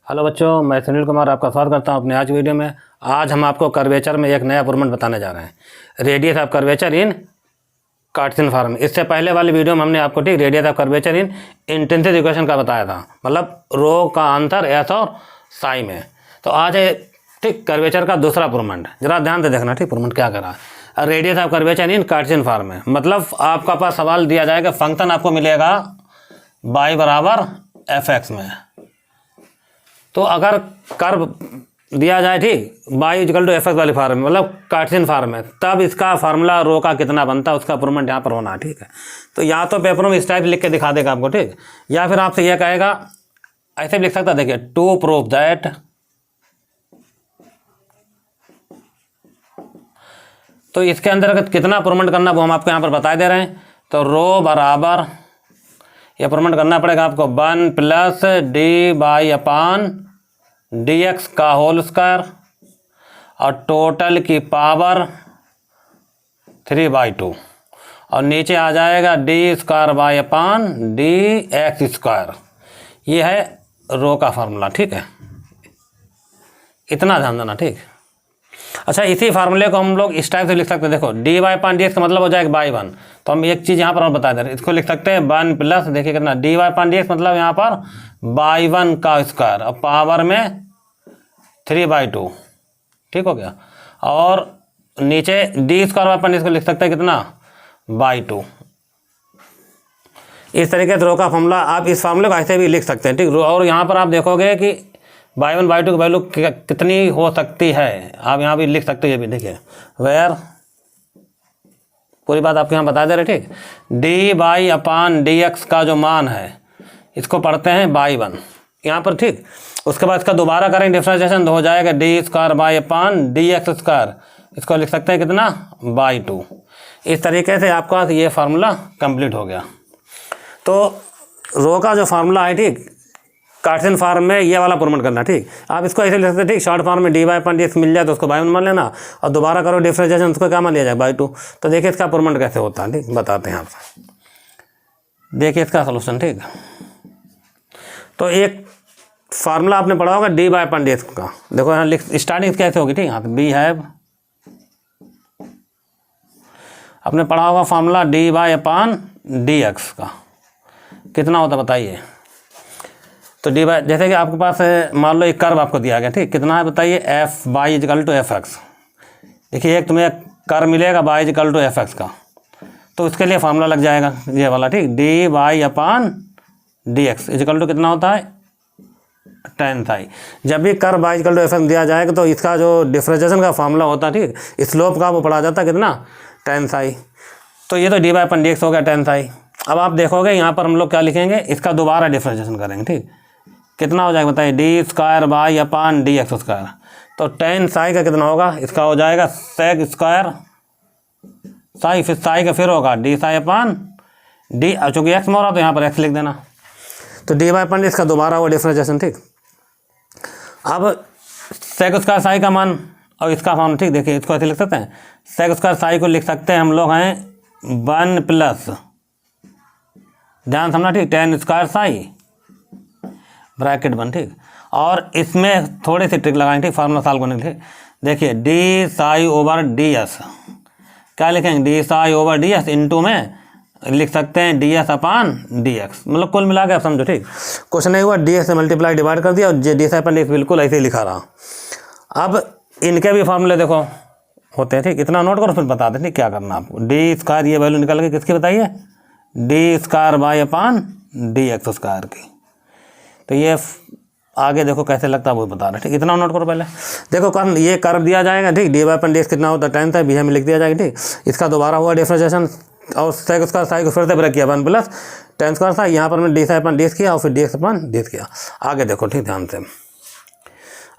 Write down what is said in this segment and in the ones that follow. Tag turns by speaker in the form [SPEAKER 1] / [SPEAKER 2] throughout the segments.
[SPEAKER 1] Hello बच्चों, मैं सुनील कुमार आपका स्वागत करता हूं अपने आज वीडियो में। आज हम आपको कर्वेचर में एक नया प्रमेय बताने जा रहे हैं, radius of curvature in Cartesian form. इससे पहले वाली वीडियो में हमने आपको radius of curvature in intensity equation का बताया था, मतलब रो का अंतर एस और साई में। तो आज है कर्वेचर का दूसरा प्रमेय। जरा ध्यान से देखना प्रमेय क्या कर रहा है। Radius of curvature in Cartesian form में, मतलब आपका पास सवाल दिया जाएगा, फंक्शन आपको मिलेगा y बराबर fx में। तो अगर कर्व दिया जाए y इक्वल टू fx वाली फॉर्म में, मतलब कार्टेशियन फॉर्म में, तब इसका फार्मूला रो का कितना बनता है उसका प्रूवमेंट यहाँ पर होना। ठीक है, तो या तो पेपर में इस टाइप लिख के दिखा देगा आपको, ठीक, या फिर आपसे यह कहेगा, ऐसे भी लिख सकता है, देखिए, टू प्रूव दैट तो इसके अंदर कितना प्रूवमेंट करना वो हम आपको यहाँ पर बता दे रहे हैं। तो रो बराबर, यह प्रूवमेंट करना पड़ेगा आपको 1 plus D Y upon D x का होल स्क्वायर और टोटल की पावर 3/2 और नीचे आ जाएगा D square by upon D x square. ये है रो का फार्मूला। ठीक है, इतना ध्यान देना। ठीक, अच्छा, इसी फार्मूले को हम लोग इस टाइप से लिख सकते हैं। देखो, डी बाई पान डी एक्स का मतलब हो जाएगा बाई 1। तो हम एक चीज़ यहाँ पर और बता दे रहे हैं, इसको लिख सकते हैं 1 प्लस, देखिए कितना, डी बाई पान डी एक्स मतलब यहाँ पर बाई 1 का स्क्वायर और पावर में 3/2। ठीक हो गया, और नीचे डी स्क्वायर बाई पान, इसको लिख सकते हैं कितना, बाई 2। इस तरीके से रो का फॉर्मूला आप इस फार्मूले को ऐसे भी लिख सकते हैं। ठीक, और यहाँ पर आप देखोगे कि बाई 1 बाई 2 की वैल्यू कितनी हो सकती है, आप यहाँ भी लिख सकते हो। ये भी देखिए, वेयर, पूरी बात आपको यहाँ बता दे रहे। ठीक, D Y upon D x का जो मान है इसको पढ़ते हैं बाई 1 यहाँ पर। ठीक, उसके बाद इसका दोबारा करेंगे डिफरेंशिएशन, तो हो जाएगा D square by upon D x square, इसको लिख सकते हैं कितना, बाई 2। इस तरीके से आपका ये फार्मूला कंप्लीट हो गया। तो रो का जो फार्मूला है, ठीक, कार्टेशियन फॉर्म में ये वाला प्रूवमेंट करना। ठीक, आप इसको ऐसे लिख सकते हैं, ठीक, शॉर्ट फॉर्म में डी बाई पान डी एक्स मिल जाए तो उसको बाई 1 मान लेना और दोबारा करो डिफरेंशिएशन, उसको क्या मान लिया जाए, बाई 2। तो देखिए इसका प्रूवमेंट कैसे होता है, ठीक, बताते हैं आपसे। देखिए इसका सोल्यूशन। ठीक, तो एक फार्मूला आपने पढ़ा होगा डी बाई पान डी एक्स का। देखो यहाँ लिख, स्टार्टिंग कैसे होगी, ठीक, यहाँ बी हैव, आपने पढ़ा होगा फार्मूला डी बाई पान डी एक्स का कितना होता बताइए। तो डी बाई, जैसे कि आपके पास मान लो एक कर्व आपको दिया गया, ठीक, कितना है बताइए, if Y equal to F X. देखिए एक तुम्हें कर्व मिलेगा Y equal to F X का, तो उसके लिए फार्मूला लग जाएगा ये वाला। ठीक, D Y upon D X equal to कितना होता है, tan साई। जब भी curve Y equal to F X दिया जाएगा तो इसका जो डिफरेंशिएशन का फार्मूला होता है, ठीक, स्लोप का, वो पढ़ा जाता है कितना, tan साई। तो ये तो D Y upon D x हो गया, tan साई। अब आप देखोगे यहाँ पर हम लोग क्या लिखेंगे, इसका दोबारा डिफरेंशिएशन करेंगे। ठीक, कितना हो जाएगा बताइए, D square by upon D x square. तो tan साई का कितना होगा, इसका हो जाएगा सेक स्क्वायर साई, फिर साई का फिर होगा डी साई अपान डी, चूँकि एक्स में हो रहा तो यहाँ पर एक्स लिख देना। तो डी बाई अपान इसका दोबारा हुआ डिफरेंशिएशन। ठीक, अब सेक स्क्वायर साई का मान और इसका मान, ठीक, देखिए इसको ऐसे लिख सकते हैं, सेक स्क्वायर साई को लिख सकते हैं हम लोग हैं 1 प्लस, ध्यान समझना, ठीक, tan स्क्वायर साई ब्रैकेट 1। ठीक, और इसमें थोड़ी सी ट्रिक लगाएंगे, ठीक, फार्मूला सॉल्व करने के लिए। देखिए D Sai over D S, क्या लिखेंगे, D Sai over D S, into में लिख सकते हैं D S upon D x, मतलब कुल मिला के आप समझो। ठीक, कुछ नहीं हुआ, डी एस से मल्टीप्लाई डिवाइड कर दिया और डी साई अपान डी एक्स बिल्कुल ऐसे ही लिखा रहा। अब इनके भी फार्मूले देखो होते हैं। ठीक, इतना नोट करो, फिर बता दें क्या करना आपको। डी स्क्वायर, ये वैल्यू निकल के किसकी बताइए, D square by upon D x square की। तो ये आगे देखो कैसे लगता है वो बता रहे हैं। ठीक, इतना नोट करो पहले। देखो कर्व, ये कर्व दिया जाएगा, ठीक, D Y upon D x कितना होता है, tan साई, बी में लिख दिया जाएगा। ठीक, इसका दोबारा हुआ डिफरेंशिएशन और सेक स्क्वायर साई को फिर से ब्रेक किया, 1 प्लस tan स्क्वायर साई, यहाँ पर मैंने डी साई अपान डी एक्स किया और फिर डी एक्स अपान डी एक्स किया। आगे देखो, ठीक, ध्यान से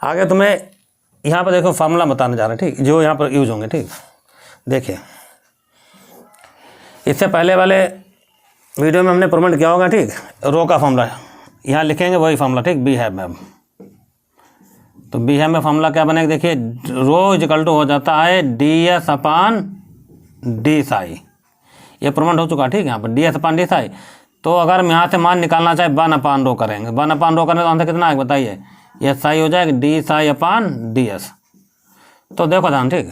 [SPEAKER 1] आगे तुम्हें यहाँ पर देखो फार्मूला बताने जा रहे हैं, ठीक, जो यहाँ पर यूज होंगे। ठीक, देखिए इससे पहले वाले वीडियो में हमने प्रूवमेंट किया होगा, ठीक, रो का फार्मूला यहाँ लिखेंगे, वही फार्मूला। ठीक, बी है मैम, तो बी है में फार्मूला क्या बनेगा, देखिए रो इक्वल टू हो जाता है D S upon D Sai. ये प्रूवमेंट हो चुका। ठीक, यहाँ पर D S upon D Sai. तो अगर हम यहाँ से मान निकालना चाहे 1 अपान रो करेंगे, 1 अपान रो करने तो आंसर कितना है बताइए, ये साई हो जाएगा डी साई अपान डी एस। तो देखो ध्यान, ठीक,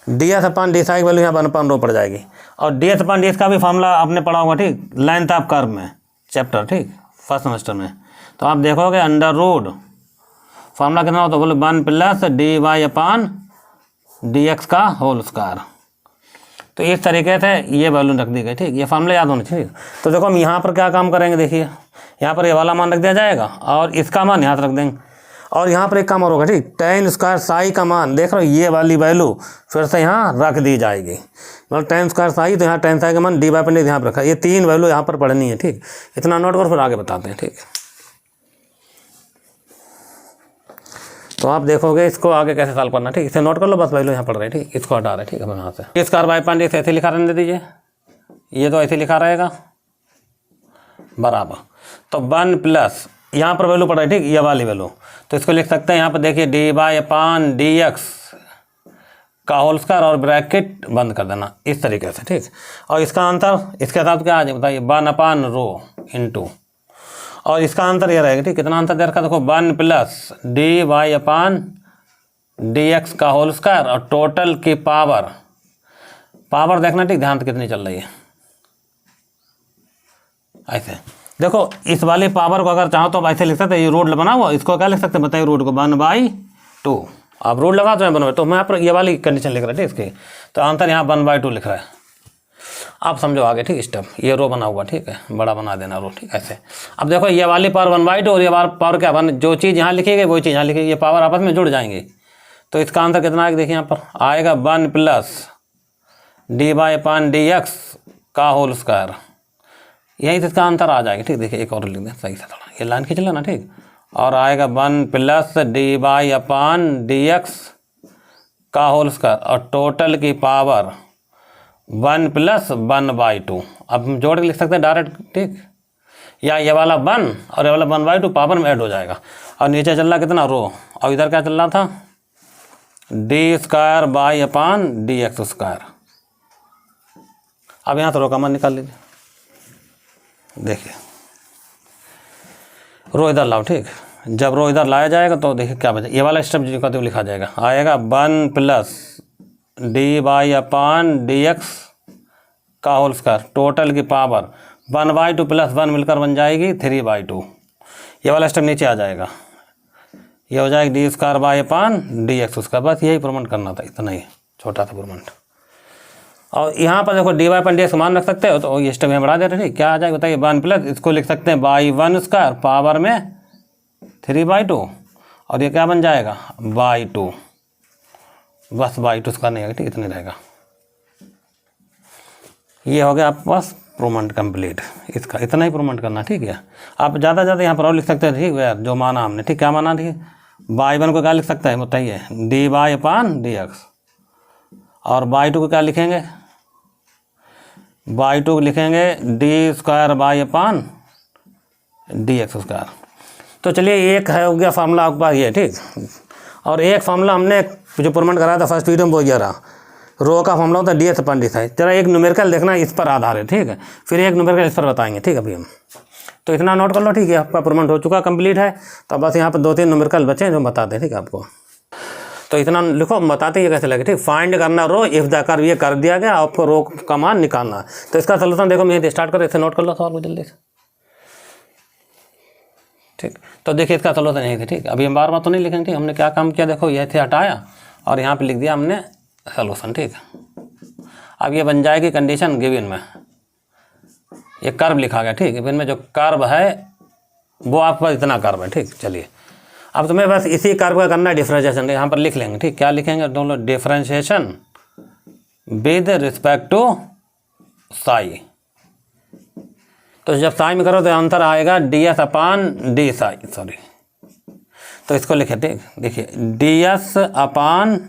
[SPEAKER 1] D S upon D Sai की वैल्यू यहाँ 1/रो पड़ जाएगी। और D S upon D S का भी फॉर्मूला आपने पढ़ा होगा, ठीक, लेंथ ऑफ कर्व में चैप्टर, ठीक, फर्स्ट सेमेस्टर में। तो आप देखोगे अंडर रूट फॉर्मूला कितना होता है, बोले 1 प्लस डी वाई अपान डी एक्स का होल स्क्वायर। तो इस तरीके से ये वैल्यू रख दी गई, ठीक, ये फॉर्मूला याद होना चाहिए। तो देखो हम यहाँ पर क्या काम करेंगे, देखिए यहाँ पर ये वाला मान रख दिया जाएगा और इसका मान यहाँ रख देंगे। और यहाँ पर एक काम और होगा, ठीक, tan स्क्वायर साई का मान देख रहे हो, ये वाली वैल्यू फिर से यहाँ रख दी जाएगी। मतलब tan स्क्वायर साई, तो यहाँ tan साई का मान डी बाई पर यहाँ पर रखा। ये 3 वैल्यू यहाँ पर पढ़नी है, ठीक, इतना नोट कर फिर आगे बताते हैं, ठीक। तो आप देखोगे इसको आगे कैसे सॉल्व करना, ठीक, इसे नोट कर लो, बस वैल्यू यहाँ पढ़ रहे हैं, ठीक, इसको हटा रहे हैं, ठीक है, यहाँ से स्क्वायर बाई पान इसे ऐसे लिखा रहने दीजिए, ये तो ऐसे लिखा रहेगा बराबर। तो 1 प्लस यहाँ पर वैल्यू पड़ रही है, ठीक, ये वाली वैल्यू, तो इसको लिख सकते हैं यहाँ पर देखिए D Y upon D x का होल स्क्वायर और ब्रैकेट बंद कर देना इस तरीके से, ठीक। और इसका आंसर इसके साथ क्या आ जाए बताइए, 1/रो इंटू, और इसका आंसर ये रहेगा, ठीक, कितना आंसर दे रखा देखो, 1 प्लस डी वाई अपान डी एक्स का होल स्क्वायर और टोटल की पावर देखना, ठीक, ध्यान से कितनी चल रही है। ऐसे देखो इस वाली पावर को अगर चाहो तो आप ऐसे लिख सकते हैं, ये रूट बना हुआ, इसको क्या लिख सकते हैं बताइए, रूट को 1/2। आप रूट लगा तो 1/2, तो मैं यहाँ पर ये वाली कंडीशन लिख रहा है, ठीक, इसकी, तो आंसर यहाँ 1/2 लिख रहा है। आप समझो आगे, ठीक, स्टेप, ये रो बना हुआ, ठीक है, बड़ा बना देना रो, ठीक, ऐसे। अब देखो ये वाली पावर 1/2 और ये पावर क्या बन, जो चीज़ यहाँ लिखी गई वही चीज़ यहाँ लिखी गई, ये पावर आपस में जुड़ जाएंगी। तो इसका आंसर कितना आएगा देखिए, यहाँ पर आएगा 1 plus D Y upon D x का होल स्क्वायर, यही इसका आंसर आ जाएगा, ठीक। देखिए एक और लिख दें सही से, थोड़ा ये लाइन खींच लेना, ठीक, और आएगा 1 plus D Y upon D x का होल स्क्वायर और टोटल की पावर 1 प्लस 1/2। अब हम जोड़ के लिख सकते हैं डायरेक्ट, ठीक, या ये वाला 1 और ये वाला 1/2 पावर में ऐड हो जाएगा। और नीचे चल रहा कितना, रो, और इधर क्या चल रहा था, D square by upon D x square. अब यहाँ से रो का मान निकाल लीजिए, देखिए रो इधर लाओ, ठीक, जब रो इधर लाया जाएगा तो देखिए क्या बचा, ये वाला स्टेप जो कहते हैं लिखा जाएगा, आएगा 1 plus D Y upon D x का होल स्क्वायर टोटल की पावर 1/2 प्लस 1 मिलकर बन जाएगी 3/2। ये वाला स्टेप नीचे आ जाएगा, ये हो जाएगा D square by upon D x square. बस यही प्रूवमेंट करना था, इतना ही छोटा सा प्रूवमेंट। और यहाँ पर देखो डी वाई अपन डी एक्स मान रख सकते हो, तो ये स्टेप में बढ़ा दे रहे हैं, क्या आ जाएगा बताइए, 1 प्लस इसको लिख सकते हैं बाई 1 स्क्वायर पावर में 3/2 और ये क्या बन जाएगा /2, बस /2 स्क्वायर नहीं आएगा, ठीक, इतने रहेगा। ये हो गया आपके पास प्रूवमेंट कंप्लीट, इसका इतना ही प्रूवमेंट करना, ठीक है। आप ज़्यादा ज़्यादा यहाँ पर और लिख सकते हैं, ठीक है, जो माना हमने, ठीक, क्या माना, ठीक, y1 को क्या लिख सकता है बताइए, डी वाई अपान डी एक्स, और y2 को क्या लिखेंगे, y2 को लिखेंगे D square by upon D x square. तो चलिए एक है हो गया फार्मूला आपके पास ये, ठीक, और एक फार्मूला हमने जो प्रूवमेंट कराया था फर्स्ट वीडियो में वो ये रहा, रो का फार्मूला होता है D S upon D Sai. चलो एक न्यूमेरिकल देखना इस पर आधारित, ठीक है, फिर एक न्यूमेरिकल इस पर बताएंगे, ठीक है अभी हम। तो इतना नोट कर लो, ठीक है, आपका प्रूवमेंट हो चुका कंप्लीट है। तो बस यहाँ पर 2-3 न्यूमेरिकल बचे हैं जो बताते हैं, ठीक है आपको। तो इतना लिखो, बताते ये कैसे लगे, ठीक, फाइंड करना रो इफ द कर्व, ये कर दिया गया, आपको रो का मान निकालना है। तो इसका सलूशन देखो, मैं स्टार्ट करो, इसे नोट कर लो सवाल को जल्दी से, ठीक। तो देखिए इसका सलूशन यही थे, ठीक, अभी हम बार बार तो नहीं लिखेंगे, ठीक, हमने क्या काम किया देखो, ये थे हटाया और यहाँ पे लिख दिया हमने सलूशन, ठीक। अब ये बन जाएगी कंडीशन गिवन में, ये कर्व लिखा गया, ठीक, गिवन में जो कर्व है वो आपके पास इतना कर्व है, ठीक। चलिए अब तुम्हें बस इसी कर्व का करना है डिफरेंशिएशन, यहाँ पर लिख लेंगे, ठीक, क्या लिखेंगे दोनों, differentiation with respect to psi. तो जब साई में करो तो आंसर आएगा D S upon D psi, sorry, तो इसको लिखे, ठीक, देखिए D S upon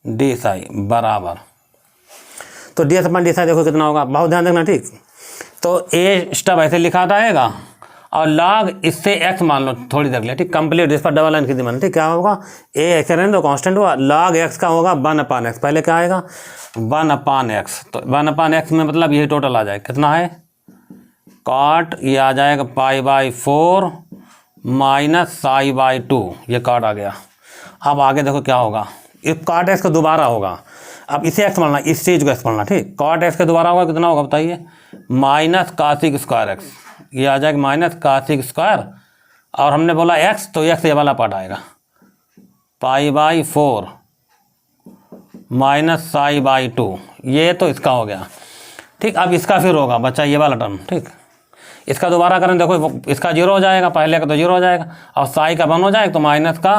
[SPEAKER 1] D psi बराबर, तो D S upon D psi देखो कितना होगा, बहुत ध्यान रखना, ठीक। तो ए स्टेप ऐसे लिखा जाएगा और लॉग इससे एक्स मान लो थोड़ी देर लिए, ठीक, कंप्लीट, इस पर डबल लाइन की दी, ठीक, क्या होगा, ए ऐसे रहने दो कांस्टेंट हुआ, लॉग एक्स का होगा 1/x, पहले क्या आएगा 1/x, तो 1/x में मतलब यही टोटल आ जाएगा, कितना है कॉट, ये आ जाएगा π/4 माइनस साई बाई 2, ये कॉट आ गया। अब आगे देखो क्या होगा, इस कॉट एक्स का दोबारा होगा। अब इसे एक्स मानना, इस चीज़ को एक्स मानना, ठीक। कॉट एक्स का दोबारा होगा, कितना होगा बताइए, माइनस कासिक स्क्वायर एक्स, ये आ जाएगा माइनस कासिक स्क्वायर, और हमने बोला एक्स, तो एक्स ये वाला पार्ट आएगा, pi by 4 minus psi by 2, ये तो इसका हो गया, ठीक। अब इसका फिर होगा बच्चा ये वाला टर्म, ठीक। इसका दोबारा करें, देखो इसका 0 हो जाएगा, पहले का तो 0 हो जाएगा, और साई का 1 हो जाएगा, तो माइनस का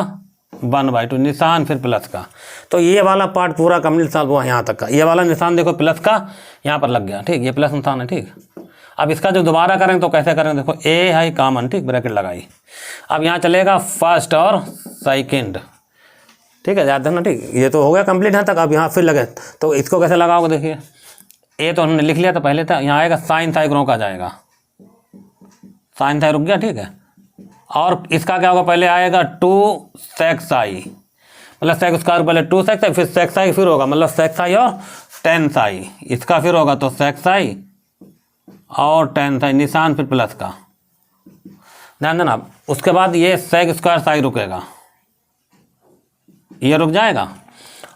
[SPEAKER 1] 1/2 निशान, फिर प्लस का। तो ये वाला पार्ट पूरा कंप्लीट सॉल्व हुआ यहाँ तक का। ये वाला निशान देखो प्लस का यहाँ पर लग गया, ठीक, ये प्लस निशान है, ठीक। अब इसका जो दोबारा करें तो कैसे करें, देखो ए है कॉमन, ठीक, ब्रैकेट लगाई। अब यहाँ चलेगा फर्स्ट और सेकंड, ठीक है, याद रखना, ठीक। ये तो हो गया कंप्लीट यहाँ तक। अब यहाँ फिर लगे, तो इसको कैसे लगाओगे, देखिए ए तो हमने लिख लिया, तो पहले था, यहाँ आएगा साइन साई रोक आ जाएगा, साइन साई रुक गया, ठीक है। और इसका क्या होगा, पहले आएगा 2 सेक साई, मतलब सेक स्क्वायर, पहले 2 सेक साई, फिर सेक साई, फिर होगा मतलब सेक साई और 10 साई, इसका फिर होगा तो सेक साई और 10 साई, निशान फिर प्लस का, ध्यान देना। उसके बाद ये सेक स्क्वायर साई रुकेगा, ये रुक जाएगा,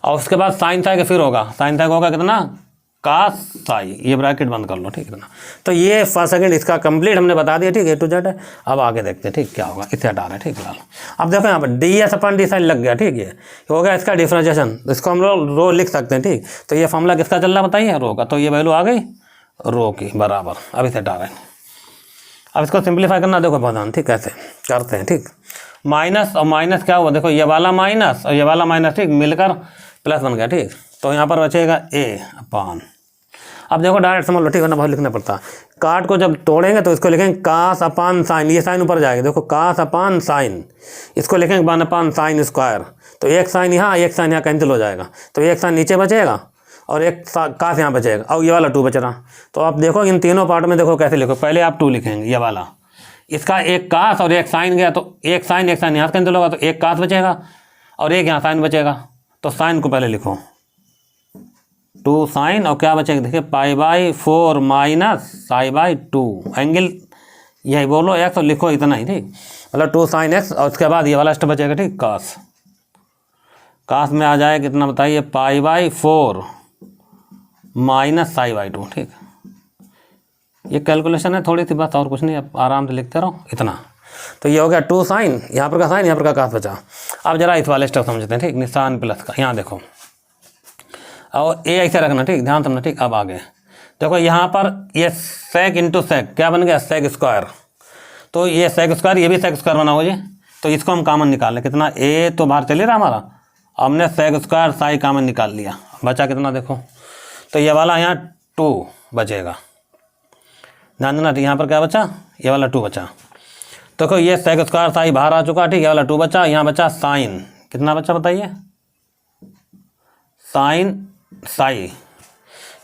[SPEAKER 1] और उसके बाद साइन साई का फिर होगा, साइन साई का होगा कितना, कास साई, ये ब्रैकेट बंद कर लो, ठीक है ना। तो ये फर्स्ट सेकंड इसका कंप्लीट हमने बता दिया, ठीक, ए टू जेड है। अब आगे देखते हैं, ठीक, क्या होगा, इसे हटा रहे हैं, ठीक फिलहाल। अब देखो यहाँ पर D S upon D sine लग गया, ठीक, ये हो गया इसका डिफरेंशिएशन, इसको हम लोग रो लिख सकते हैं, ठीक। तो ये फॉर्मूला किसका चल रहा है बताइए, रो का, तो ये वैल्यू आ गई रो की बराबर। अब इसे हटा रहे हैं, अब इसको सिंप्लीफाई करना, देखो बहुत, ठीक, कैसे करते हैं, ठीक। माइनस और माइनस क्या हुआ, देखो ये वाला माइनस और ये वाला माइनस, ठीक, मिलकर प्लस बन गया, ठीक। तो यहाँ पर बचेगा ए अपान, अब देखो डायरेक्ट समझ लो, ठीक है ना, बहुत लिखना पड़ता। काट को जब तोड़ेंगे तो इसको लिखेंगे कास अपान साइन, ये साइन ऊपर जाएगा, देखो कास अपान साइन, इसको लिखेंगे 1 अपान साइन स्क्वायर, तो एक साइन यहाँ कैंसिल हो जाएगा, तो एक साइन नीचे बचेगा और एक कास यहाँ बचेगा, और ये वाला 2 बच रहा। तो आप देखो इन तीनों पार्ट में देखो कैसे लिखो, पहले आप 2 लिखेंगे, ये वाला, इसका एक कास और एक साइन गया, तो एक साइन यहाँ कैंसिल होगा, तो एक कास बचेगा और एक यहाँ साइन बचेगा, तो साइन को पहले लिखो 2 साइन, और क्या बचेगा देखिए pi by 4 minus psi by 2, angle यही बोलो एक्स और लिखो इतना ही, ठीक, मतलब 2 साइन एक्स, और उसके बाद ये वाला स्टेप बचेगा, ठीक, कास, कास में आ जाए कितना बताइए, pi by 4 minus psi by 2, ठीक। ये कैलकुलेशन है थोड़ी सी बस, और कुछ नहीं, आप आराम से लिखते रहो इतना। तो ये हो गया 2 साइन, यहाँ पर का साइन, यहाँ पर का कास बचा। अब जरा इस वाले स्टेप समझते हैं, ठीक, निशान प्लस का, यहाँ देखो, और ए ऐसे रखना, ठीक, ध्यान समझना, ठीक। अब आगे देखो यहाँ पर ये सेक इंटू सेक क्या बन गया, सेक स्क्वायर, तो ये सेक स्क्वायर, ये भी सेक स्क्वायर बना हुआ ये, तो इसको हम कॉमन निकाल लें, कितना ए तो बाहर चले रहा हमारा, हमने सेक स्क्वायर साई कॉमन निकाल लिया, बचा कितना देखो, तो ये वाला यहाँ 2 बचेगा, ध्यान देना, यहाँ पर क्या बचा, ये वाला 2 बचा। देखो ये सेक स्क्वायर साई बाहर आ चुका, ठीक, ये वाला 2 बचा, यहाँ बचा साइन, कितना बचा बताइए, साइन साई,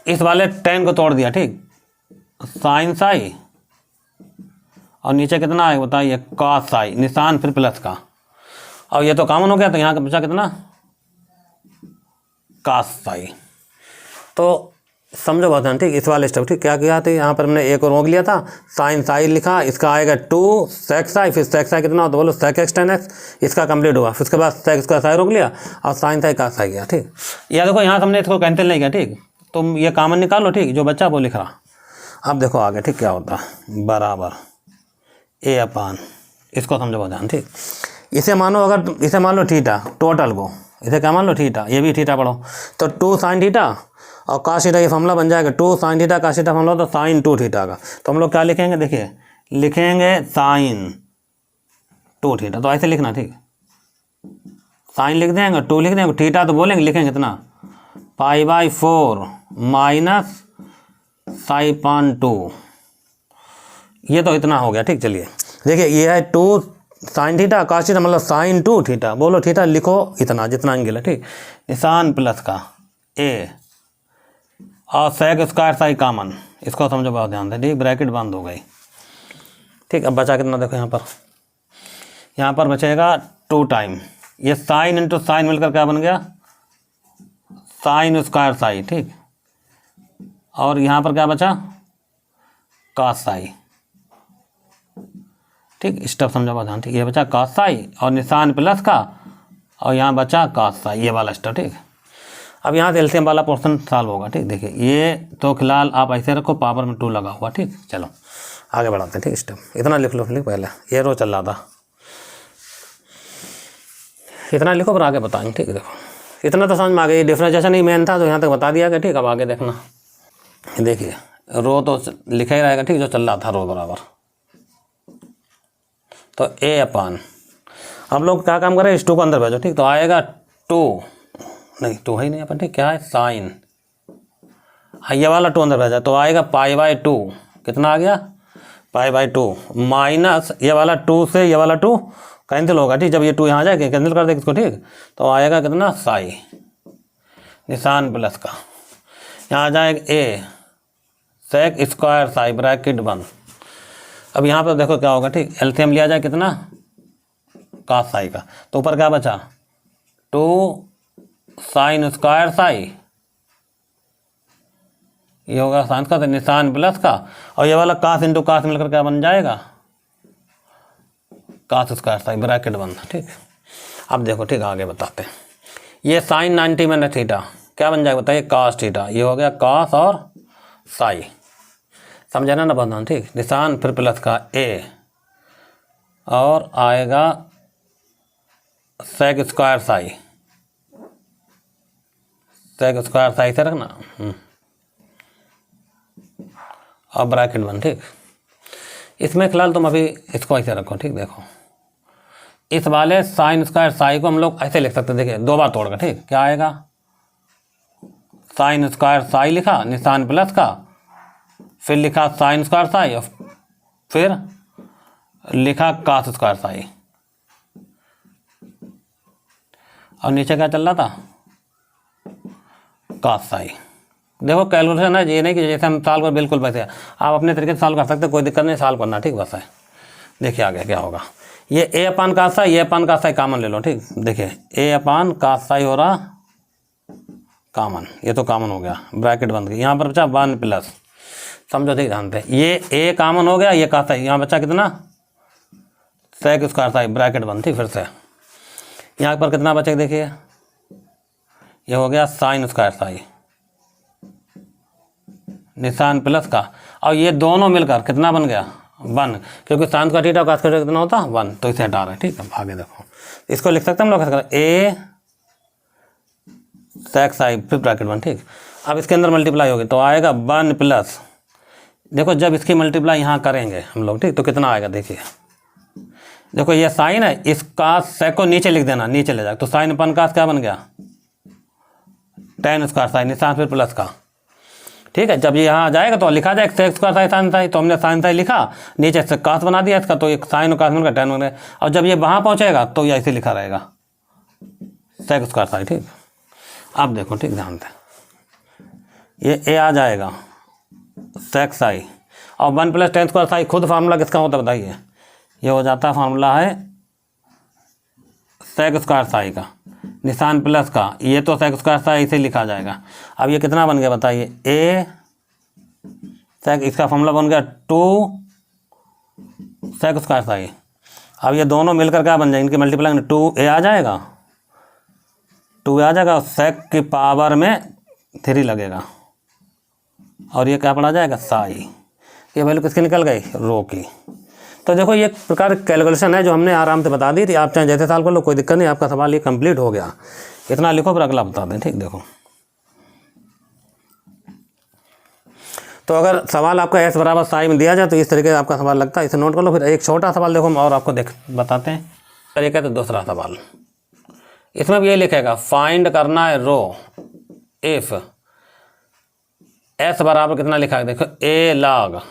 [SPEAKER 1] इस वाले 10 को तोड़ दिया, ठीक, साइन साई, और नीचे कितना है बताइए, कॉस साई, निशान फिर प्लस का, और ये तो कॉमन हो गया, तो यहाँ का बचा कितना, कॉस साई। तो समझो बात है, ठीक, इस वाले स्टेप, ठीक, क्या किया था, यहाँ पर हमने एक और रोक लिया था, साइन साई लिखा, इसका आएगा 2 सेक साई, फिर सेक साई कितना होता है बोलो, सेक एक्स 10 एक्स, इसका कंप्लीट हुआ, फिर उसके बाद सेक इसका साई रोक लिया, और साइन साई का साई गया, ठीक। या देखो यहाँ हमने इसको कैंसिल नहीं किया, ठीक, तुम ये कॉमन निकालो, ठीक, जो बच्चा वो लिख रहा। अब देखो आगे, ठीक, क्या होता है, बराबर ए अपान, इसको समझो बहुत ध्यान, ठीक। इसे मानो, अगर इसे मान लो थीटा, टोटल को इसे क्या मान लो थीटा, ये भी थीटा पढ़ो, तो 2 साइन थीटा और कास थीटा, ये फॉर्मूला बन जाएगा 2 sine theta cos theta formula, तो साइन 2 थीटा का, तो हम लोग क्या लिखेंगे देखिए, लिखेंगे साइन 2 थीटा, तो ऐसे लिखना, ठीक, साइन लिख देंगे 2 लिख देंगे, थीटा तो बोलेंगे, लिखेंगे कितना, पाई बाई 4 माइनस साई पान 2, ये तो इतना हो गया, ठीक। चलिए देखिए ये है 2 साइन थीटा कास थीटा, मतलब साइन 2 थीटा, बोलो थीटा लिखो इतना जितना एंगल है, ठीक, निशान प्लस का ए, और सेक स्क्वायर साई कॉमन, इसको समझो बहुत ध्यान से, ठीक, ब्रैकेट बंद हो गई, ठीक। अब बचा कितना देखो, यहाँ पर बचेगा 2 टाइम, ये साइन इंटू साइन मिलकर क्या बन गया, साइन स्क्वायर साई, ठीक, और यहाँ पर क्या बचा, कास साई, ठीक, स्टेप समझा हुआ ध्यान। ठीक, ये बचा cos साई और निशान प्लस का, और यहाँ बचा cos साई, ये वाला स्टेप। ठीक, अब यहाँ से एलसीएम वाला पोर्शन सॉल्व होगा। ठीक, देखिए ये तो फिलहाल आप ऐसे रखो, पावर में 2 लगा हुआ। ठीक, चलो आगे बढ़ाते हैं। ठीक, स्टेप इतना लिख लो पहले, ये रो चल रहा था, इतना लिखो, फिर आगे बताएंगे। ठीक, देखो इतना तो समझ में आ गया, डिफरेंशिएशन ही मेन था तो यहाँ तक बता दिया गया। ठीक, अब आगे देखना, देखिए रो तो लिखा ही रहेगा। ठीक, जो चल रहा था रो बराबर, तो ए अपान, हम लोग क्या काम करें, इस 2 को अंदर भेजो। ठीक, तो आएगा 2, नहीं 2 है ही नहीं अपन। ठीक, क्या है साइन, ये वाला 2 अंदर भेजा तो आएगा π/2, कितना आ गया π/2 माइनस ये वाला 2 से ये वाला 2 कैंसिल होगा। ठीक, जब ये 2 यहाँ आ जाएगा कैंसिल कर देगा इसको। ठीक, तो आएगा कितना साई निशान प्लस का, यहाँ आ जाएगा ए सेक स्क्वायर साई ब्रैकेट बंद। अब यहाँ पर देखो क्या होगा। ठीक, एलसीएम लिया जाए कितना cos साई का, तो ऊपर क्या बचा 2 साइन स्क्वायर साई, ये होगा साइन का, तो निशान प्लस का, और ये वाला cos इंटू cos मिलकर क्या बन जाएगा cos स्क्वायर साई ब्रैकेट बंद। ठीक, अब देखो, ठीक आगे बताते हैं। ये साइन 90 माइनस थीटा क्या बन जाएगा बताइए cos थीटा, ये हो गया cos और साई, समझा ना बंधन। ठीक, निशान फिर प्लस का ए, और आएगा sec square psi, sec square psi से रखना, और ब्रैकेट बंद। ठीक, इसमें फिलहाल तुम अभी इसको ऐसे रखो। ठीक, देखो इस वाले साइन स्क्वायर साई को हम लोग ऐसे लिख सकते हैं। देखिए 2 बार तोड़कर। ठीक, क्या आएगा साइन स्क्वायर साई लिखा निशान प्लस का, फिर लिखा साइन स्क्वायर साई, और फिर लिखा cos स्क्वायर साई, और नीचे क्या चल रहा था cos साई। देखो कैलकुलेशन है, ये नहीं कि जैसे हम सॉल्व कर बिल्कुल वैसे, आप अपने तरीके से सॉल्व कर सकते, कोई दिक्कत नहीं, सॉल्व करना। ठीक, बस है। देखिए आगे क्या होगा, ये ए अपान cos साई, ये अपान cos साई कॉमन ले लो। ठीक, देखिए ए अपान cos साई हो रहा कॉमन, ये तो कॉमन हो गया, ब्रैकेट बंद गई, यहाँ पर बचा 1 प्लस, समझो। ठीक, ध्यान से ये ए कॉमन हो गया, ये cos साई, यहाँ बचा कितना सेक स्क्वायर साई ब्रैकेट बंद। ठीक, फिर से यहाँ पर कितना बचेगा देखिए, ये हो गया साइन स्क्वायर साई निशान प्लस का, और ये दोनों मिलकर कितना बन गया 1, क्योंकि साइन का थीटा का कितना होता 1, तो इसे हटा रहे हैं। ठीक है, आगे देखो इसको लिख सकते हैं हम लोग ए सेक साई फिर ब्रैकेट 1। ठीक, अब इसके अंदर मल्टीप्लाई होगी तो आएगा 1 प्लस, देखो जब इसकी मल्टीप्लाई यहाँ करेंगे हम लोग। ठीक, तो कितना आएगा देखिए, देखो ये साइन है, इसका सेक को नीचे लिख देना, नीचे ले जाए, तो साइन अपन का क्या बन गया tan स्क्वायर साई निशान फिर प्लस का। ठीक है, जब ये यहाँ आ जाएगा तो लिखा जाएगा sec square psi sine psi, तो हमने साइन साई लिखा, नीचे से cos बना दिया इसका, तो एक साइन और cos मिलकर tan बन गया, और जब ये वहाँ पहुँचेगा तो ये ऐसे लिखा रहेगा सेक स्क्वायर साई। ठीक, अब देखो, ठीक ध्यान दें, ये ए आ जाएगा सेक साई, और 1 प्लस tan स्क्वायर साई, खुद फार्मूला किसका होता है बताइए, ये हो जाता है फार्मूला है सेक स्क्वायर साई का निशान प्लस का, ये तो सेक स्क्वायर साई इसे लिखा जाएगा। अब ये कितना बन गया बताइए ए सेक, इसका फॉर्मूला बन गया 2 सेक स्क्वायर साई। अब ये दोनों मिलकर क्या बन जाएंगे, इनके मल्टीप्लाई 2 ए आ जाएगा, 2 आ जाएगा, सेक की पावर में 3 लगेगा, और ये क्या पड़ा जाएगा साई, ये वैल्यू किसकी निकल गई रो की। तो देखो ये एक प्रकार कैलकुलेशन है जो हमने आराम से बता दी थी, आप चाहे जैसे सॉल्व कर लो कोई दिक्कत नहीं, आपका सवाल ये कंप्लीट हो गया। इतना लिखो फिर अगला बता दें। ठीक, देखो तो अगर सवाल आपका एस बराबर साई में दिया जाए तो इस तरीके से आपका सवाल लगता है, इसे नोट कर लो। फिर एक छोटा सवाल देखो हम और आपको बताते हैं तरीका। तो दूसरा सवाल इसमें भी ये लिखेगा, फाइंड करना है रो इफ एस बराबर कितना लिखा है, देखो ए लॉग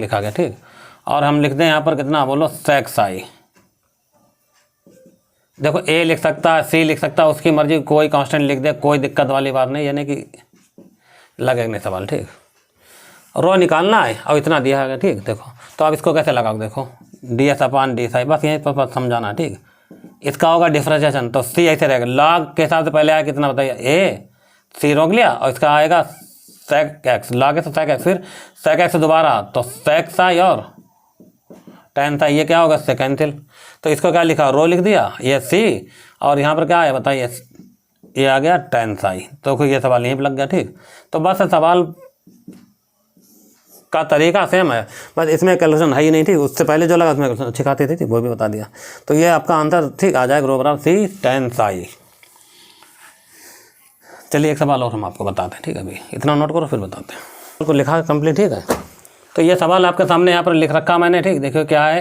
[SPEAKER 1] लिखा गया। ठीक, और हम लिखते हैं यहाँ पर कितना, बोलो सेक साई। देखो ए लिख सकता है, सी लिख सकता है, उसकी मर्जी, कोई कांस्टेंट लिख दे, कोई दिक्कत वाली बात नहीं, यानी कि लगेगा नहीं सवाल। ठीक, रो निकालना है और इतना दिया है। ठीक, देखो तो आप इसको कैसे लगाओ, देखो D S upon D Sai, बस यहीं पर समझाना। ठीक, इसका होगा डिफरेंशिएशन, तो सी ऐसे रहेगा, लॉग के हिसाब से पहले आया कितना बताइए ए, सी रोक लिया, और इसका आएगा सेक एक्स, लॉग है तो सेक एक्स, फिर सेक एक्स दोबारा तो सेक साई और टेन था, ये क्या होगा इससे कैंसिल। तो इसको क्या लिखा, रो लिख दिया, ये सी, और यहाँ पर क्या है बताइए, ये आ गया टेन साई। तो फिर ये सवाल यहीं पर लग गया। ठीक, तो बस सवाल का तरीका सेम है, बस इसमें कैलकुलेशन है ही नहीं। ठीक, उससे पहले जो लगा उसमें कैलकुलेशन अच्छी खाती थी, वो भी बता दिया। तो ये आपका आंसर ठीक आ जाएगा, रो बराबर सी टेन साई। चलिए एक सवाल और हम आपको बताते हैं। ठीक है, अभी इतना नोट करो फिर बताते हैं। को लिखा कंप्लीट। ठीक है, तो ये सवाल आपके सामने यहाँ पर लिख रखा मैंने। ठीक, देखिए क्या है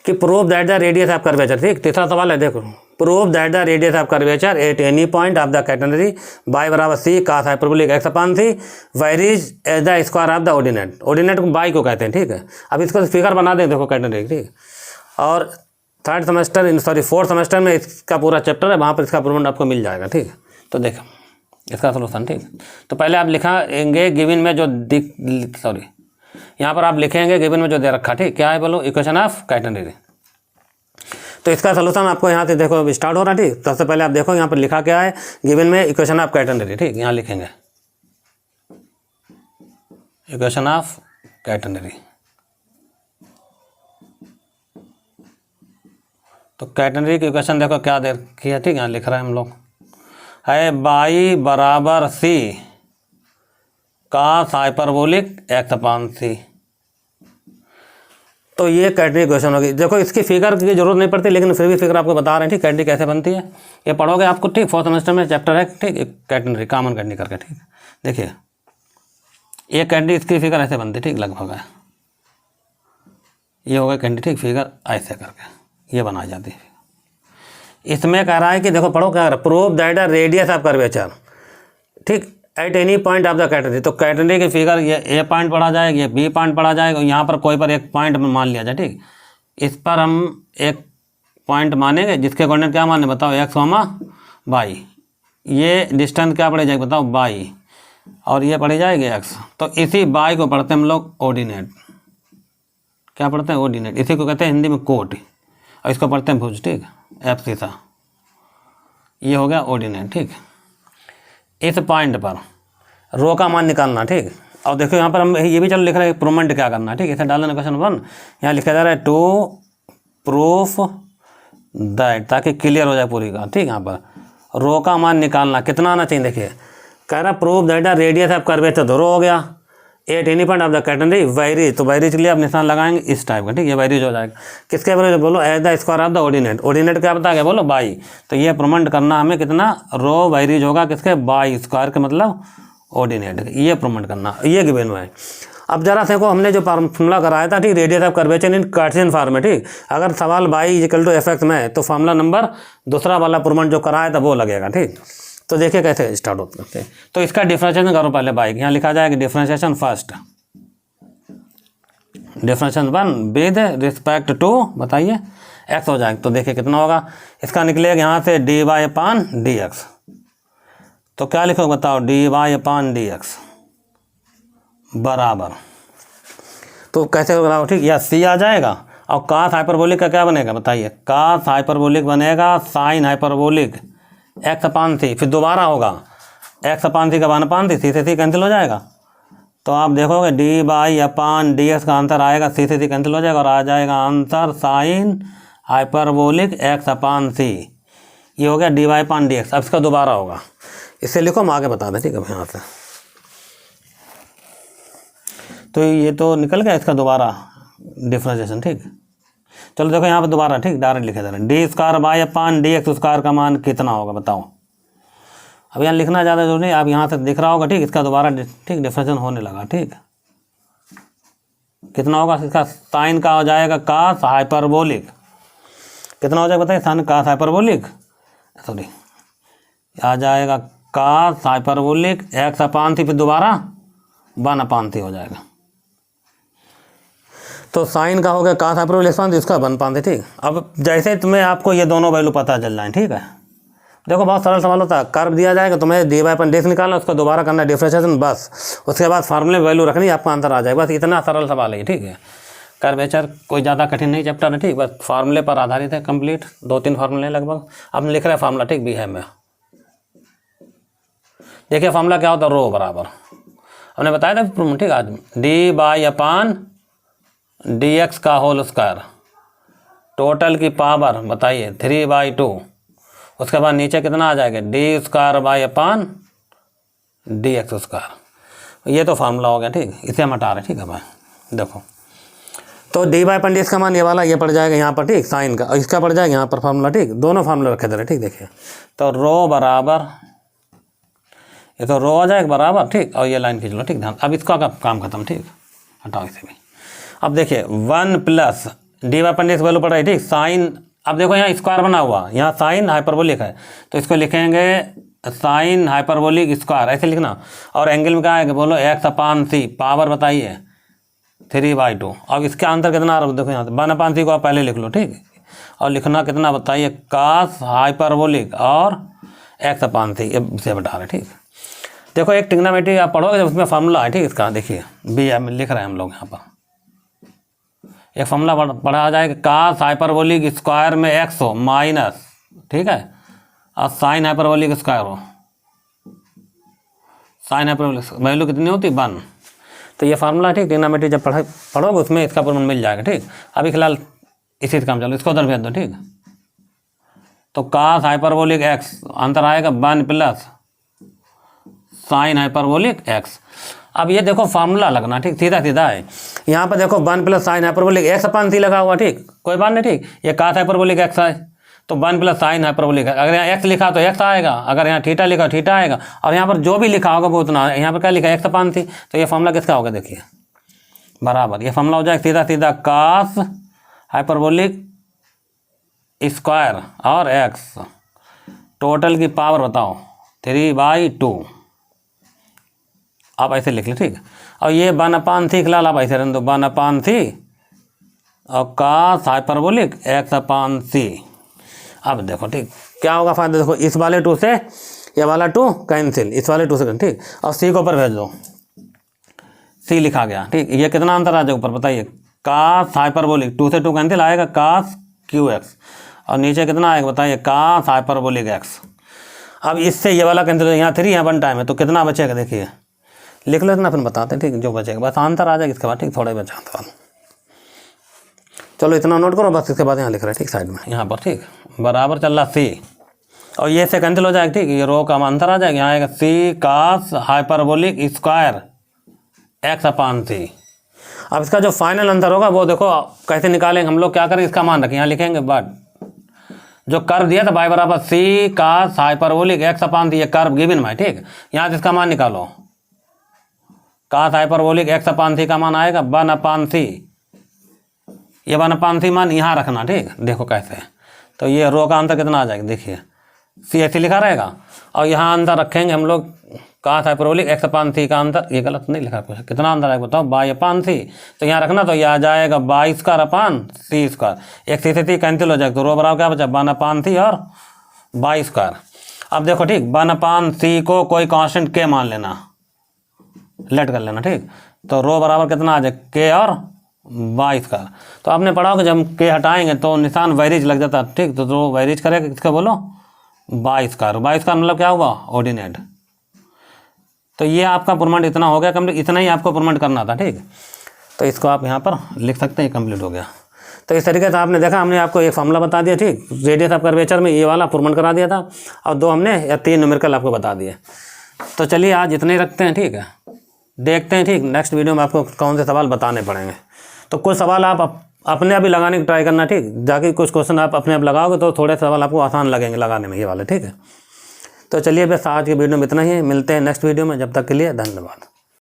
[SPEAKER 1] कि prove that the radius of curvature. ठीक, तीसरा सवाल है, देखो, prove that the radius of curvature at any point of the catenary Y बराबर C cos hyperbolic x upon C varies as the square of the ordinate. Ordinate को Y को कहते हैं। ठीक है, अब इसको फिगर बना दें, देखो कैटेनरी। ठीक, और थर्ड सेमेस्टर फोर्थ सेमेस्टर में इसका पूरा चैप्टर है, वहाँ पर इसका प्रूवमेंट आपको मिल जाएगा। ठीक, तो देखो इसका सोल्यूशन। ठीक, तो पहले आप लिखेंगे गिवन में जो यहाँ पर आप लिखेंगे गिवन में जो दे रखा। ठीक, क्या है बोलो, इक्वेशन ऑफ कैटेनरी। तो इसका सोल्यूशन आपको यहाँ से देखो स्टार्ट हो रहा है। ठीक, सबसे पहले आप देखो यहाँ पर लिखा क्या है, गिवन में इक्वेशन ऑफ कैटेनरी। ठीक, यहाँ लिखेंगे इक्वेशन ऑफ कैटेनरी। तो कैटेनरी की इक्वेशन देखो क्या दे रखी है। ठीक, यहाँ लिख रहे हैं हम लोग, है बाई बराबर C cos hyperbolic x upon सी। तो ये कैटेनरी क्वेश्चन होगी। देखो इसकी फिगर की जरूरत नहीं पड़ती, लेकिन फिर भी फिगर आपको बता रहे हैं। ठीक, कैटेनरी कैसे बनती है ये पढ़ोगे आपको। ठीक, फोर्थ सेमेस्टर में चैप्टर है। ठीक, कैटेनरी कॉमन कैटेनरी करके। ठीक, देखिए ये कैटेनरी, इसकी फिगर ऐसे बनती है। ठीक, लगभग है, ये हो गया कैटेनरी। ठीक, फिगर ऐसे करके ये बनाई जाती है। इसमें कह रहा है कि देखो पढ़ो क्या, prove that the radius of curvature. ठीक, at any point of the catenary. तो कैटेनरी की फिगर ये ए पॉइंट पढ़ा जाएगा, ये बी पॉइंट पढ़ा जाएगा, यहाँ पर कोई पर एक पॉइंट मान लिया जाए। ठीक, इस पर हम एक पॉइंट मानेंगे जिसके कोऑर्डिनेट क्या माने बताओ, एक्स वामा वाई। ये डिस्टेंस क्या पढ़ी जाएगी बताओ, वाई, और ये पढ़ी जाएगी एक्स। तो इसी वाई को पढ़ते हैं हम लोग ऑर्डिनेट। क्या पढ़ते हैं, ऑर्डिनेट। इसी को कहते हैं हिंदी में कोट, और इसको पढ़ते हैं भुज। ठीक, एफ सीसा, ये हो गया ऑर्डिनेट। ठीक, इस पॉइंट पर रो का मान निकालना। ठीक, और देखो यहाँ पर हम ये भी चलो लिख रहे हैं प्रूवमेंट क्या करना। ठीक, इसे डालना क्वेश्चन 1 यहाँ लिखा जा रहा है टू प्रूफ दैट, ताकि क्लियर हो जाए पूरी का। ठीक, यहाँ पर रो का मान निकालना कितना आना चाहिए। देखिए कह रहा proof that the radius of curvature, तो रो हो गया, eight any point of the catenary varies. तो वेरीज के लिए आप निशान लगाएंगे इस टाइप का। ठीक, ये वेरीज हो जाएगा किसके बराबर बोलो, as the square of the ordinate. Ordinate क्या बता गया बोलो, बाई। तो ये प्रूवमेंट करना हमें कितना, रो वेरीज होगा किसके, बाई स्क्वायर के मतलब ऑर्डिनेट। ये प्रूवमेंट करना, ये गिवन में है। अब जरा देखो हमने जो फार्मूला कराया था। ठीक, radius of curvature in Cartesian form में। ठीक, अगर सवाल Y equal to F X में है तो फार्मूला नंबर दूसरा वाला प्रूवमेंट जो कराया था वो लगेगा। ठीक, तो देखिए कैसे स्टार्ट होते हैं। तो इसका डिफरेंशिएशन करो पहले बाई, यहाँ लिखा जाएगा differentiation first, differentiation 1 with respect to बताइए एक्स हो जाएगा। तो देखिए कितना होगा, इसका निकलेगा यहाँ से डी वाई अपान डी एक्स। तो क्या लिखो बताओ, डी वाई अपान डी एक्स बराबर, तो कैसे होगा। ठीक, या सी आ जाएगा, और cos हाइपरबोलिक का क्या बनेगा बताइए, cos हाइपरबोलिक बनेगा साइन हाइपरबोलिक एक्स अपान सी, फिर दोबारा होगा एक्स अपान सी का 1 अपान सी, सी से सी कैंसिल हो जाएगा। तो आप देखोगे D Y upon D x का आंसर आएगा, सी से सी कैंसिल हो जाएगा, और आ जाएगा आंसर साइन हाइपरबोलिक एक्स अपान सी। ये हो गया डी वाई अपान डी एक्स। अब इसका दोबारा होगा, इसे लिखो हम आगे बता दें। ठीक है, यहाँ से तो ये तो निकल गया इसका दोबारा डिफरेंशिएशन। ठीक, चलो देखो यहाँ पर दोबारा। ठीक, डायरेक्ट लिखे जा रहे हैं D square by upon D x square का मान कितना होगा बताओ। अब यहाँ लिखना ज़्यादा जरूरी नहीं, आप यहाँ से दिख रहा होगा। ठीक, इसका दोबारा ठीक डिफरेंशिएशन होने लगा। ठीक, कितना होगा इसका, साइन का हो जाएगा cos हाइपरबोलिक, कितना हो जाएगा बताइए, साइन cos हाइपरबोलिक, सॉरी आ जाएगा cos हाइपरबोलिक एक्स अपान थी, फिर दोबारा 1 अपान थी हो जाएगा। तो साइन का हो गया cos हाइपरबोलिक एक्स अपान, इसका 1 अपान थी। ठीक, अब जैसे तुम्हें आपको ये दोनों वैल्यू पता चल जाए। ठीक है, देखो बहुत सरल सवाल होता है, कर्व दिया जाएगा, तुम्हें डी वाई अपन डेक्स निकालना, उसको दोबारा करना डिफरेंशिएशन, बस उसके बाद फार्मूले में वैल्यू रखनी, आपका आंसर आ जाएगा। बस इतना सरल सवाल है। ठीक है, कर्वेचर कोई ज़्यादा कठिन नहीं चैप्टर है। ठीक, बस फार्मूले पर आधारित है, कंप्लीट 2-3 फार्मूले लगभग। अब लिख रहे हैं फार्मूला। ठीक, भी है में देखिए फार्मूला क्या होता है, रो बराबर हमने बताया था। ठीक, आज डी बाई अपान dx का होल स्क्वायर, टोटल की पावर बताइए 3/2, उसके बाद नीचे कितना आ जाएगा d² dx स्क्वायर। ये तो फार्मूला हो गया, ठीक, इसे हम हटा रहे हैं, ठीक है भाई। देखो तो d/dx का मान ये वाला ये पड़ जाएगा यहाँ पर, ठीक, साइन का, और इसका पड़ जाएगा यहाँ पर फार्मूला, ठीक, दोनों फार्मूला रखे दे रहे, ठीक। देखिए तो रो बराबर, ये तो रो आ जाएगा बराबर, ठीक, और ये लाइन खींच लो, ठीक, ध्यान। अब इसका काम खत्म, ठीक, हटाओ इसे भी। अब देखिए 1 प्लस d/dx वैल्यू पड़ रहा है, ठीक, साइन, अब देखो यहाँ स्क्वायर बना हुआ, यहाँ साइन हाइपरबोलिक है, तो इसको लिखेंगे साइन हाइपरबोलिक स्क्वायर, ऐसे लिखना। और एंगल में क्या आएगा बोलो, x/c, पावर बताइए 3/2। अब इसके अंदर कितना आ रहा है देखो, यहाँ 1/c को आप पहले लिख लो, ठीक, और लिखना कितना बताइए cos हाइपरबोलिक और x/c, इसे बता रहे, ठीक। देखो एक ट्रिग्नोमेट्री आप पढ़ोगे जब उसमें फार्मूला है, ठीक, इसका देखिए बी लिख रहे हैं हम लोग यहाँ पर, एक फार्मूला पढ़ा आ जाएगा cos हाइपरबोलिक स्क्वायर में x हो माइनस, ठीक है, और साइन हाइपरबोलिक स्क्वायर हो, साइन हाइपरबोलिक वैल्यू कितनी होती 1। तो ये फार्मूला, ठीक, ट्रिग्नोमेट्री जब पढ़ोगे उसमें इसका प्रमाण मिल जाएगा, ठीक। अभी फिलहाल इसी से काम चलो, इसको उधर भेज दो, ठीक। तो cos हाइपरबोलिक x अंतर आएगा 1 प्लस साइन हाइपरबोलिक x। अब ये देखो फार्मूला लगना, ठीक, सीधा सीधा है। यहाँ पर देखो 1 प्लस साइन हाइपरबोलिक x/c लगा हुआ, ठीक, कोई बात नहीं, ठीक। ये cos हाइपरबोलिक x है, तो 1 प्लस साइन हाइपरबोलिक है। अगर यहाँ x लिखा तो x आएगा, अगर यहाँ थीटा लिखा तो थीटा आएगा, और यहाँ पर जो भी लिखा होगा वो उतना। यहाँ पर क्या लिखा है x/c, तो ये फार्मूला किसका होगा देखिए बराबर, ये फार्मूला हो जाएगा सीधा सीधा cos हाइपरबोलिक स्क्वायर और x, टोटल की पावर बताओ 3/2। आप ऐसे लिख लें, ठीक। और ये 1/c फिलहाल आप ऐसे रहने दो, 1/c और cos हाइपरबोलिक x/c। अब देखो, ठीक, क्या होगा फायदा, देखो इस वाले 2 से ये वाला 2 कैंसिल, इस वाले 2 से, ठीक, और c को ऊपर भेज दो, c लिखा गया, ठीक। ये कितना अंतर आ जाएगा ऊपर बताइए, cos हाइपरबोलिक 2 से 2 कैंसिल आएगा cos qx, और नीचे कितना आएगा बताइए cos हाइपरबोलिक x। अब इससे ये वाला कैंसिल, यहाँ 3 यहाँ 1 टाइम है, तो कितना बचेगा देखिए, लिख लो इतना, फिर बताते हैं, ठीक, जो बचेगा बस आंसर आ जाएगा इसके बाद, ठीक, थोड़ा ही बचा था। चलो इतना नोट करो बस, इसके बाद यहाँ लिख रहा है, ठीक, साइड में यहाँ पर, ठीक, बराबर चल रहा c, और ये से कैंसिल हो जाएगा, ठीक, ये रो का आंसर आ जाएगा, यहाँ आएगा c cos hyperbolic square x/c। अब इसका जो फाइनल आंसर होगा वो देखो कैसे निकालेंगे हम लोग, क्या करेंगे, इसका मान रखें, यहाँ लिखेंगे बट जो कर्व दिया था y बराबर c cos हाइपरबोलिक x/c, ये कर्व गिवन है, ठीक। यहाँ से इसका मान निकालो, cos हाइपरबोलिक x/c का मान आएगा 1/c, ये 1/c मान यहाँ रखना, ठीक, देखो कैसे। तो ये रो का आंसर कितना आ जाएगा देखिए, c ऐसे लिखा रहेगा, और यहाँ आंसर रखेंगे हम लोग cos हाइपरबोलिक x/c का आंसर, ये गलत नहीं लिखा कुछ, कितना आंसर आएगा बताओ y/c, तो यहाँ रखना, तो ये आ जाएगा y² एक c कैंसिल हो जाएगा, तो रो बराबर क्या बचा 1/c और y²। अब देखो, ठीक, 1/c को कोई कांस्टेंट k मान लेना, लेट कर लेना, ठीक, तो रो बराबर कितना आ जाए k और y²। तो आपने पढ़ा होगा जब हम k हटाएंगे तो निशान वैरिज लग जाता, ठीक, तो रो वैरिज करेगा किसका बोलो y² मतलब क्या हुआ ऑर्डिनेट। तो ये आपका प्रूवमेंट इतना हो गया कंप्लीट, इतना ही आपको प्रूवमेंट करना था, ठीक। तो इसको आप यहाँ पर लिख सकते हैं, कंप्लीट हो गया। तो इस तरीके से आपने देखा, हमने आपको एक फार्मूला बता दिया, ठीक, रेडियस ऑफ कर्वेचर में ये वाला प्रूवमेंट करा दिया था, और 2 हमने या 3 न्यूमेरिकल आपको बता दिए। तो चलिए आज इतने ही रखते हैं, ठीक है, देखते हैं, ठीक, नेक्स्ट वीडियो में आपको कौन से सवाल बताने पड़ेंगे। तो कुछ सवाल आप अपने आप ही लगाने की ट्राई करना, ठीक, जाके कुछ क्वेश्चन आप अपने आप लगाओगे तो थोड़े सवाल आपको आसान लगेंगे लगाने में, ये वाले, ठीक है। तो चलिए बस आज की वीडियो में इतना ही, मिलते हैं नेक्स्ट वीडियो में, जब तक के लिए धन्यवाद।